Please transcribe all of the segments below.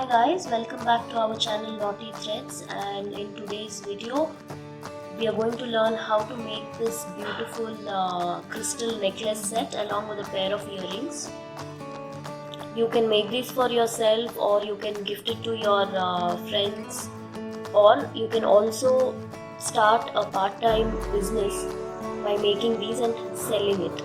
Hi guys, welcome back to our channel Knotty Threadz, and in today's video we are going to learn how to make this beautiful crystal necklace set along with a pair of earrings. You can make these for yourself or you can gift it to your friends, or you can also start a part-time business by making these and selling it.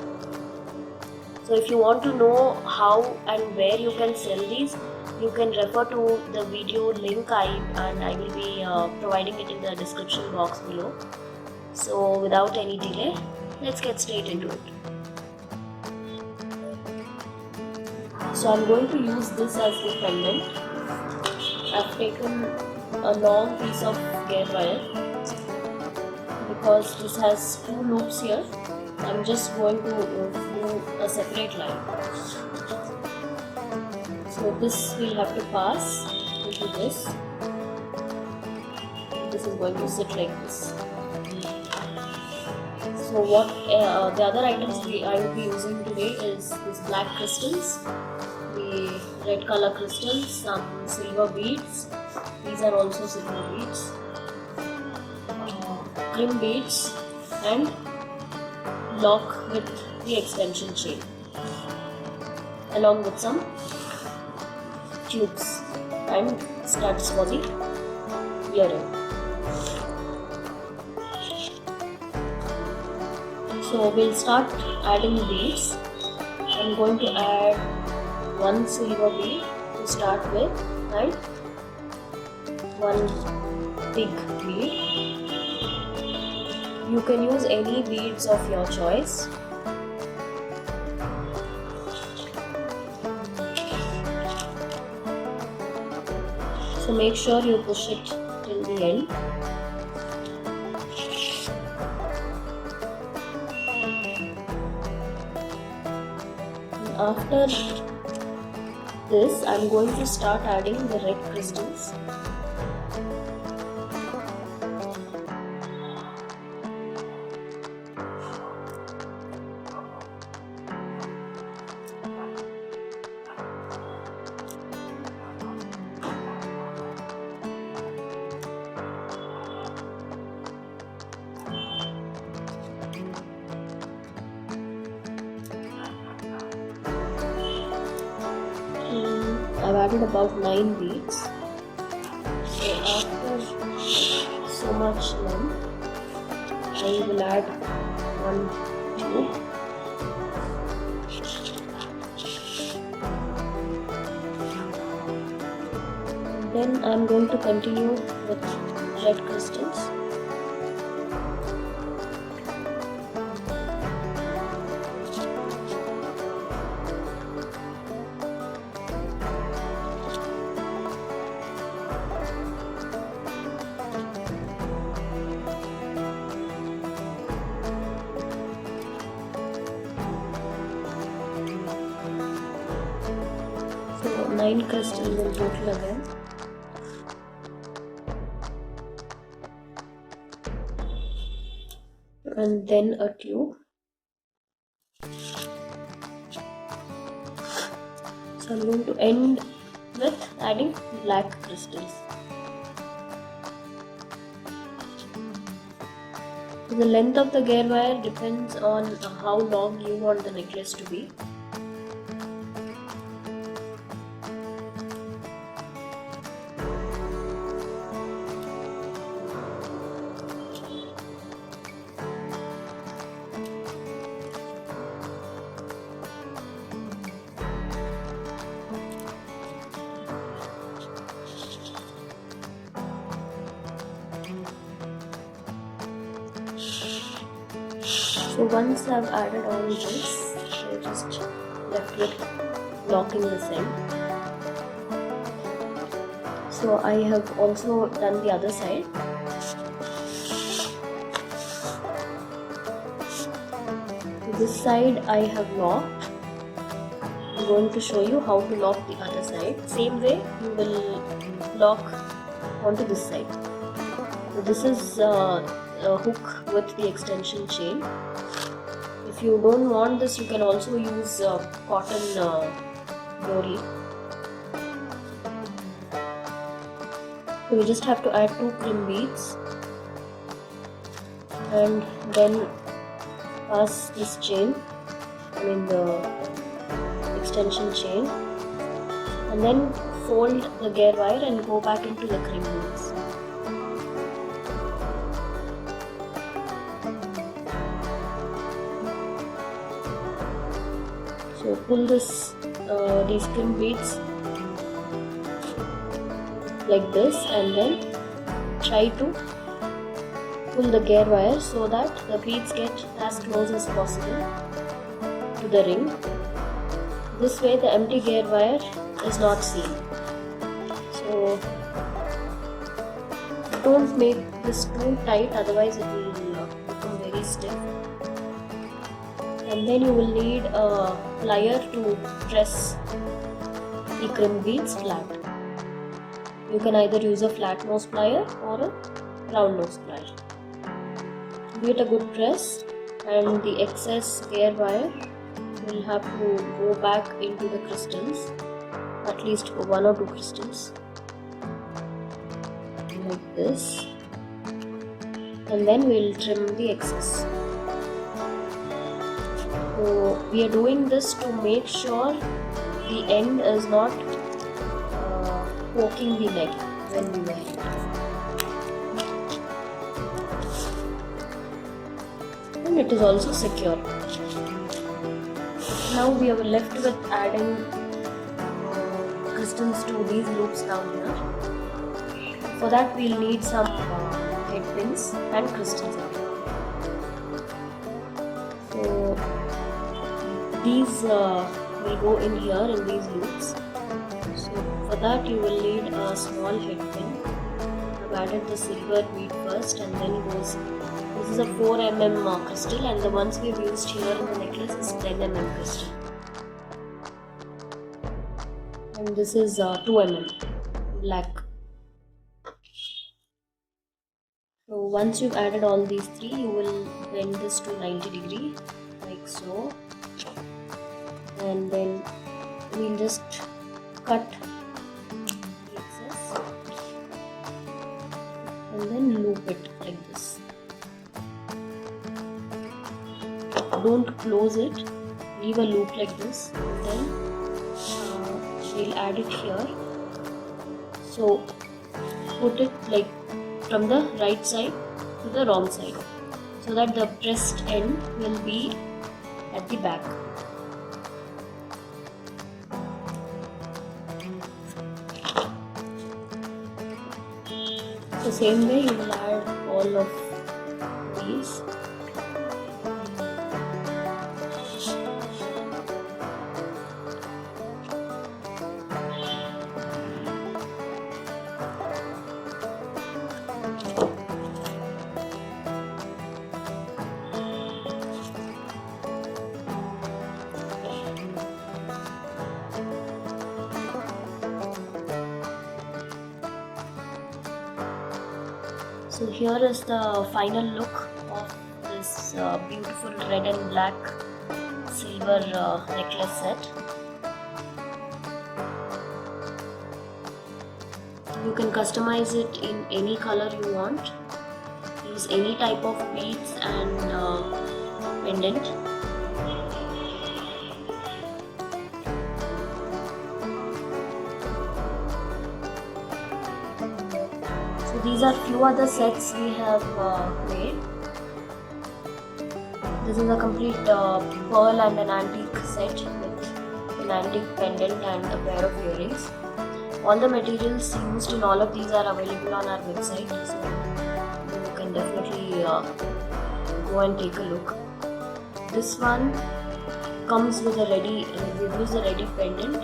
So if you want to know how and where you can sell these, you can refer to the video link and I will be providing it in the description box below. So without any delay, let's get straight into it. So I'm going to use this as the pendant. I've taken a long piece of gear wire because this has two loops here. I'm just going to do a separate line. So this we'll have to pass into this. This is going to sit like this. So what the other items I will be using today is this black crystals, the red color crystals, some silver beads. These are also silver beads, trim beads, and lock with the extension chain, along with some tubes and studs for the earring. So we'll start adding beads. I'm going to add one silver bead to start with and one big bead. You can use any beads of your choice. So make sure you push it till the end. And after this, I'm going to start adding the red crystals. I've added about 9 beads. So after so much length, I will add one tube. Then I'm going to continue with red crystals. So 9 crystals in total again. And then a tube. So I'm going to end with adding black crystals. So the length of the gear wire depends on how long you want the necklace to be. So once I've added all this, I'm just left with locking this end. So I have also done the other side. This side I have locked. I'm going to show you how to lock the other side. Same way you will lock onto this side. So this is a hook with the extension chain. If you don't want this, you can also use cotton dory. So we just have to add 2 crim beads and then pass this chain, the extension chain, and then fold the gear wire and go back into the crim beads. So pull these crim beads like this and then try to pull the gear wire so that the beads get as close as possible to the ring. This way the empty gear wire is not seen. So don't make this too tight, otherwise it will become very stiff. And then you will need a plier to press the crim beads flat. You can either use a flat nose plier or a round nose plier. Give it a good press and the excess gear wire will have to go back into the crystals, at least 1 or 2 crystals, like this, and then we'll trim the excess. So we are doing this to make sure the end is not poking the neck when we wear it. And it is also secure. Now we are left with adding crystals to these loops down here. For that we'll need some head pins and crystals again. So these will go in here in these loops. So for that you will need a small head pin. I've added the silver bead first and then this is a 4 mm crystal, and the ones we've used here in the necklace is 10 mm crystal. And this is 2 mm black. So once you've added all these 3, you will bend this to 90 degrees like so. And then we'll just cut the excess and then loop it like this. Don't close it, leave a loop like this, and then we'll add it here. So put it like from the right side to the wrong side so that the pressed end will be at the back. The same way you will add all of these. So here is the final look of this beautiful red and black silver necklace set. You can customize it in any color you want. Use any type of beads and pendant. So these are few other sets we have made. This is a complete pearl and an antique set with an antique pendant and a pair of earrings. All the materials used in all of these are available on our website, so you can definitely go and take a look. This one comes with a ready, we've used a ready pendant.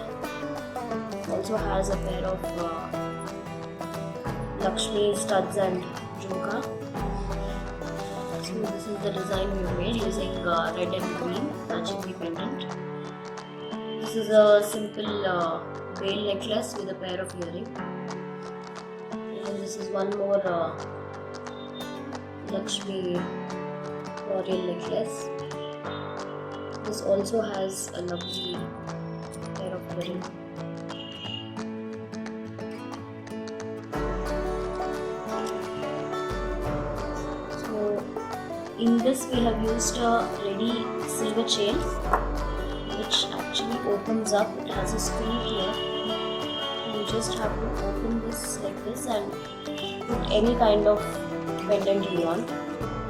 Also has a pair of Lakshmi studs and Jhumka. So this is the design we made using red and green matching the pendant. This is a simple veil necklace with a pair of earrings. And this is one more Lakshmi royal necklace. This also has a lovely pair of earrings. in this we have used a ready silver chain which actually opens up. It has a screw here. You just have to open this like this and put any kind of pendant you want.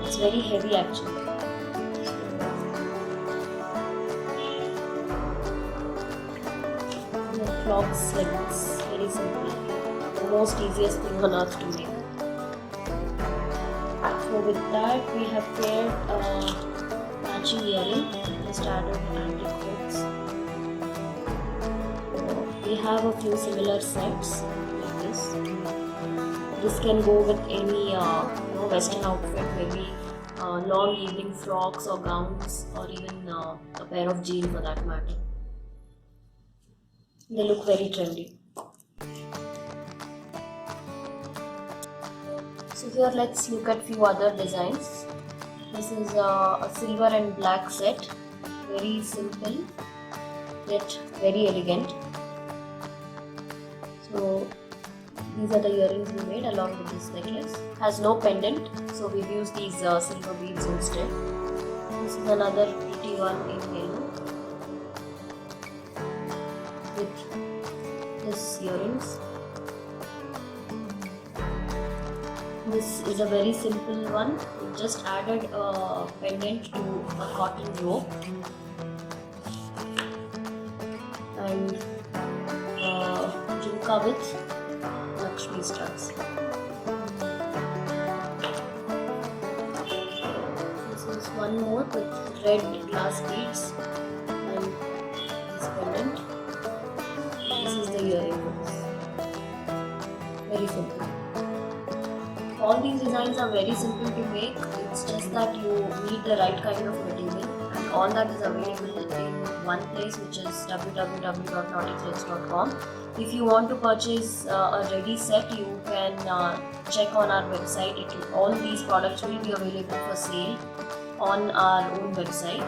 It's very heavy actually. It clogs like this, very simple. The most easiest thing on earth to make. So with that we have paired a matching earring. Just added antique hooks. We have a few similar sets like this. This can go with any western outfit, maybe long evening frocks or gowns, or even a pair of jeans for that matter. They look very trendy. So here let's look at few other designs. This is a silver and black set, very simple yet very elegant. So these are the earrings we made along with this necklace. Has no pendant, so we've used these silver beads instead. This is another pretty one in yellow with this earrings. This is a very simple one. We just added a pendant to a cotton rope and Jhumka with Lakshmi studs. This is one more with red glass beads and this pendant. This is the earring. Very simple. All these designs are very simple to make. It's just that you need the right kind of material, and all that is available in one place, which is www.knottythreadz.com. If you want to purchase a ready set, you can check on our website. All these products will be available for sale on our own website.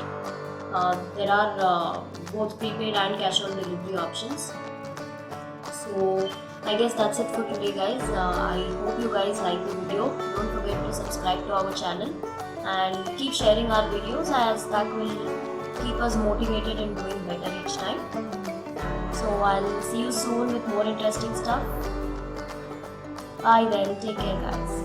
There are both prepaid and cash on delivery options. So I guess that's it for today, guys. I hope you guys like the video. Don't forget to subscribe to our channel and keep sharing our videos, as that will keep us motivated and doing better each time. So I'll see you soon with more interesting stuff. Bye then. Take care, guys.